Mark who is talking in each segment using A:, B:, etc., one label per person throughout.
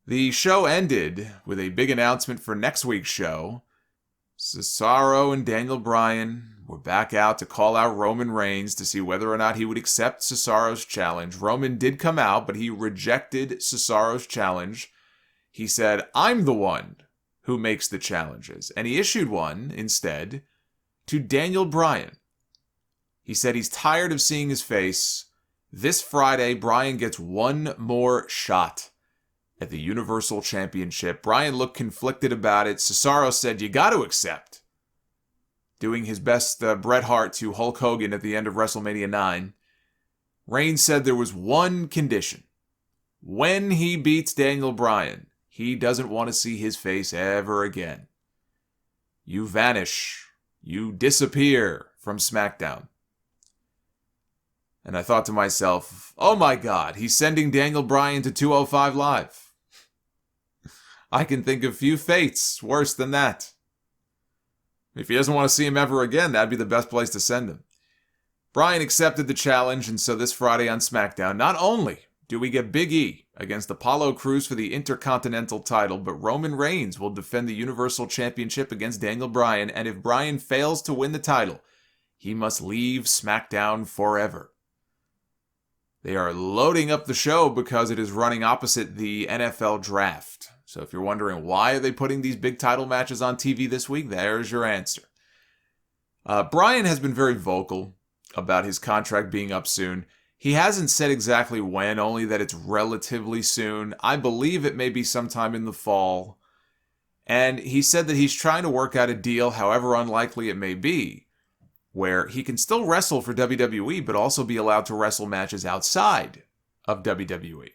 A: The show ended with a big announcement for next week's show. Cesaro and Daniel Bryan were back out to call out Roman Reigns to see whether or not he would accept Cesaro's challenge. Roman did come out, but he rejected Cesaro's challenge. He said, "I'm the one who makes the challenges." And he issued one, instead, to Daniel Bryan. He said he's tired of seeing his face. This Friday, Bryan gets one more shot at the Universal Championship. Bryan looked conflicted about it. Cesaro said, "You got to accept." Doing his best Bret Hart to Hulk Hogan at the end of WrestleMania 9. Reigns said there was one condition. When he beats Daniel Bryan, he doesn't want to see his face ever again. You vanish. You disappear from Smackdown. And I thought to myself, oh my God, he's sending Daniel Bryan to 205 Live. I can think of few fates worse than that. If he doesn't want to see him ever again, that'd be the best place to send him. Bryan accepted the challenge, and so this Friday on SmackDown, not only do we get Big E against Apollo Crews for the Intercontinental title, but Roman Reigns will defend the Universal Championship against Daniel Bryan, and if Bryan fails to win the title, he must leave SmackDown forever. They are loading up the show because it is running opposite the NFL draft. So if you're wondering why are they putting these big title matches on TV this week, there's your answer. Bryan has been very vocal about his contract being up soon. He hasn't said exactly when, only that it's relatively soon. I believe it may be sometime in the fall. And he said that he's trying to work out a deal, however unlikely it may be, where he can still wrestle for WWE, but also be allowed to wrestle matches outside of WWE.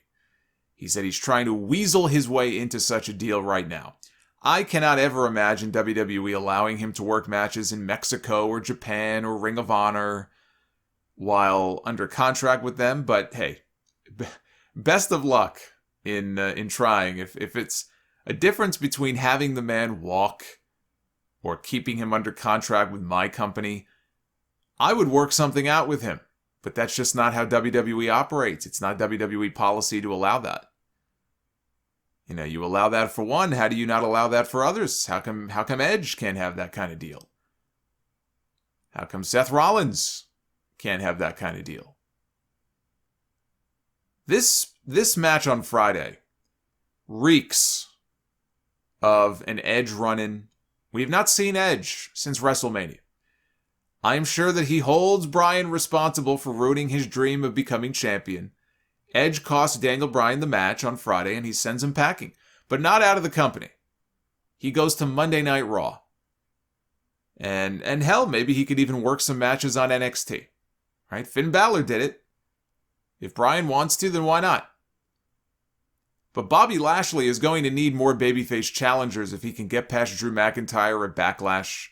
A: He said he's trying to weasel his way into such a deal right now. I cannot ever imagine WWE allowing him to work matches in Mexico or Japan or Ring of Honor while under contract with them, but hey, best of luck in trying. If it's a difference between having the man walk or keeping him under contract with my company, I would work something out with him. But that's just not how WWE operates. It's not WWE policy to allow that. You know, you allow that for one, how do you not allow that for others? How come Edge can't have that kind of deal? How come Seth Rollins can't have that kind of deal? This match on Friday reeks of an Edge run-in. We have not seen Edge since WrestleMania. I am sure that he holds Bryan responsible for ruining his dream of becoming champion. Edge cost Daniel Bryan the match on Friday, and he sends him packing. But not out of the company. He goes to Monday Night Raw. And hell, maybe he could even work some matches on NXT. Right? Finn Balor did it. If Bryan wants to, then why not? But Bobby Lashley is going to need more babyface challengers if he can get past Drew McIntyre at Backlash.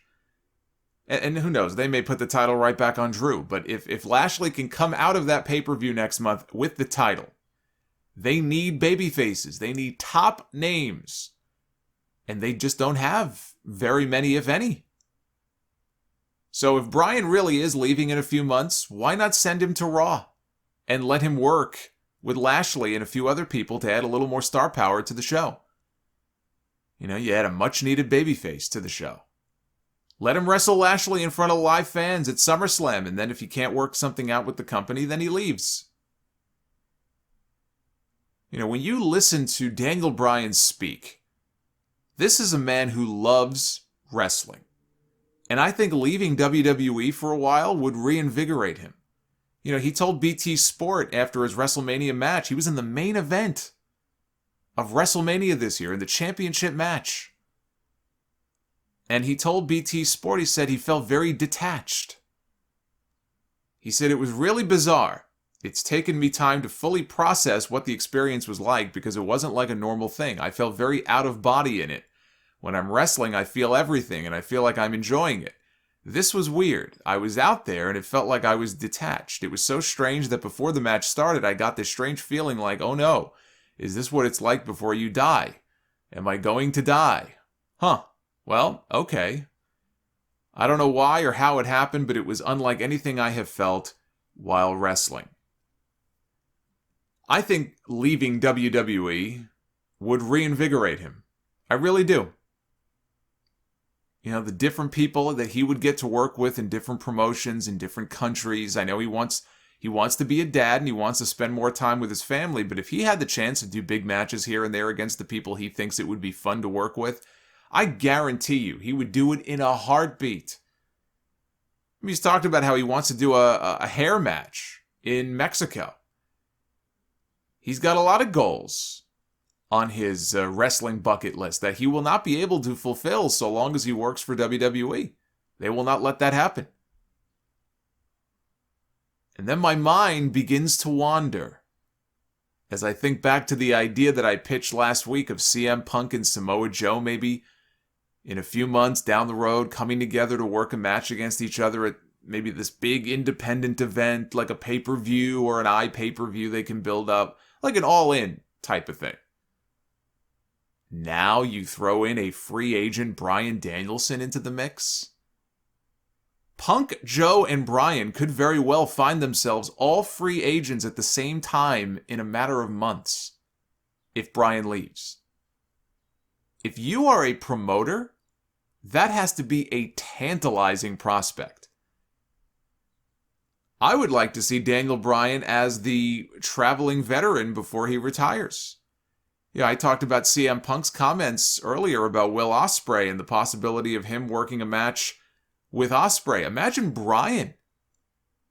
A: And who knows, they may put the title right back on Drew. But if Lashley can come out of that pay-per-view next month with the title, they need babyfaces. They need top names. And they just don't have very many, if any. So if Bryan really is leaving in a few months, why not send him to Raw? And let him work with Lashley and a few other people to add a little more star power to the show. You know, you add a much-needed babyface to the show. Let him wrestle Lashley in front of live fans at SummerSlam, and then if he can't work something out with the company, then he leaves. You know, when you listen to Daniel Bryan speak, this is a man who loves wrestling. And I think leaving WWE for a while would reinvigorate him. You know, he told BT Sport after his WrestleMania match, he was in the main event of WrestleMania this year, in the championship match. And he told BT Sport, he said he felt very detached. He said it was really bizarre. It's taken me time to fully process what the experience was like because it wasn't like a normal thing. I felt very out of body in it. When I'm wrestling, I feel everything and I feel like I'm enjoying it. This was weird. I was out there and it felt like I was detached. It was so strange that before the match started, I got this strange feeling like, oh no, is this what it's like before you die? Am I going to die? Huh. Well, okay. I don't know why or how it happened, but it was unlike anything I have felt while wrestling. I think leaving WWE would reinvigorate him. I really do. You know, the different people that he would get to work with in different promotions in different countries. I know he wants to be a dad and he wants to spend more time with his family, but if he had the chance to do big matches here and there against the people he thinks it would be fun to work with, I guarantee you he would do it in a heartbeat. I mean, he's talked about how he wants to do a hair match in Mexico. He's got a lot of goals on his wrestling bucket list that he will not be able to fulfill so long as he works for WWE. They will not let that happen. And then my mind begins to wander as I think back to the idea that I pitched last week of CM Punk and Samoa Joe maybe in a few months down the road coming together to work a match against each other at maybe this big independent event like a pay-per-view or an iPay-per-view they can build up, like an all-in type of thing. Now you throw in a free agent Bryan Danielson into the mix. Punk, Joe, and Bryan could very well find themselves all free agents at the same time in a matter of months if Bryan leaves. If you are a promoter, that has to be a tantalizing prospect. I would like to see Daniel Bryan as the traveling veteran before he retires. Yeah, I talked about CM Punk's comments earlier about Will Ospreay and the possibility of him working a match with Ospreay. Imagine Bryan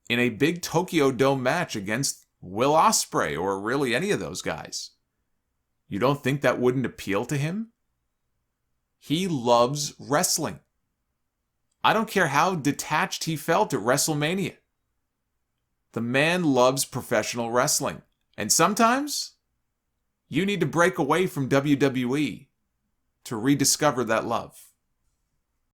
A: in a big Tokyo Dome match against Will Ospreay or really any of those guys. You don't think that wouldn't appeal to him? He loves wrestling. I don't care how detached he felt at WrestleMania. The man loves professional wrestling. And sometimes you need to break away from WWE to rediscover that love.